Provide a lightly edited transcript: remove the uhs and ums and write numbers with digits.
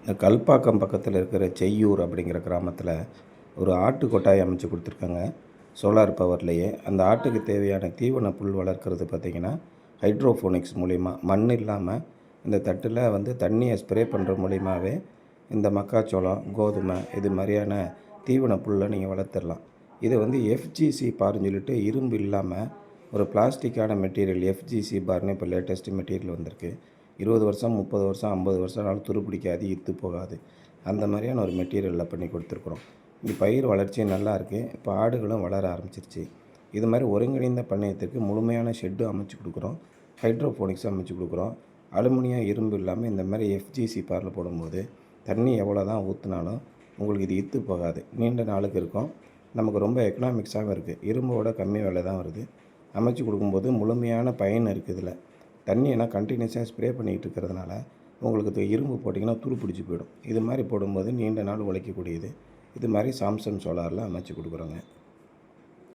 இந்த கல்பாக்கம் பக்கத்தில் இருக்கிற செய்யூர் அப்படிங்கிற கிராமத்தில் ஒரு ஆட்டு கொட்டாய் அமைச்சு கொடுத்துருக்காங்க சோலார் பவர்லேயே. அந்த ஆட்டுக்கு தேவையான தீவன புல் வளர்க்குறது பார்த்திங்கன்னா ஹைட்ரோஃபோனிக்ஸ் மூலிமா மண் இல்லாமல் இந்த தட்டில் தண்ணியை ஸ்ப்ரே பண்ணுற மூலிமாவே இந்த மக்காச்சோளம், கோதுமை இது மாதிரியான தீவன புல்லை நீங்கள் வளர்த்துடலாம். இது எஃப்ஜிசி பார்னு சொல்லிட்டு இரும்பு இல்லாமல் ஒரு பிளாஸ்டிக்கான மெட்டீரியல் எஃப்ஜிசி பார்னு இப்போ லேட்டஸ்ட் மெட்டீரியல் வந்திருக்கு. 20 வருஷம், 30 வருஷம், 50 வருஷம்னாலும் துரு பிடிக்காது, இத்து போகாது. அந்த மாதிரியான ஒரு மெட்டீரியலில் பண்ணி கொடுத்துருக்குறோம். இங்கே பயிர் வளர்ச்சியும் நல்லா இருக்குது. இப்போ ஆடுகளும் வளர ஆரம்பிச்சிருச்சு. இது மாதிரி ஒருங்கிணைந்த பண்ணையத்துக்கு முழுமையான ஷெட்டு அமைச்சு கொடுக்குறோம். ஹைட்ரோஃபோனிக்ஸ் அமைச்சு கொடுக்குறோம். அலுமினியம், இரும்பு இல்லாமல் இந்த மாதிரி எஃப்ஜிசி பாரில் போடும்போது தண்ணி எவ்வளோ தான் ஊற்றினாலும் உங்களுக்கு இது இத்து போகாது, நீண்ட நாளுக்கு இருக்கும். நமக்கு ரொம்ப எக்கனாமிக்ஸாகவும் இருக்குது. இரும்போட கம்மி விலை தான் வருது. அமைச்சு கொடுக்கும்போது முழுமையான பயன் இருக்குது. இதில் தண்ணியை கண்டினியூஸாக ஸ்ப்ரே பண்ணிக்கிட்டு இருக்கிறதுனால உங்களுக்கு இரும்பு போட்டிங்கன்னா துரு பிடிச்சி போயிடும். இது மாதிரி போடும்போது நீண்ட நாள் உழைக்கக்கூடியது. இது மாதிரி சாம்சங் சோலாரில் அமைச்சு கொடுக்குறோங்க.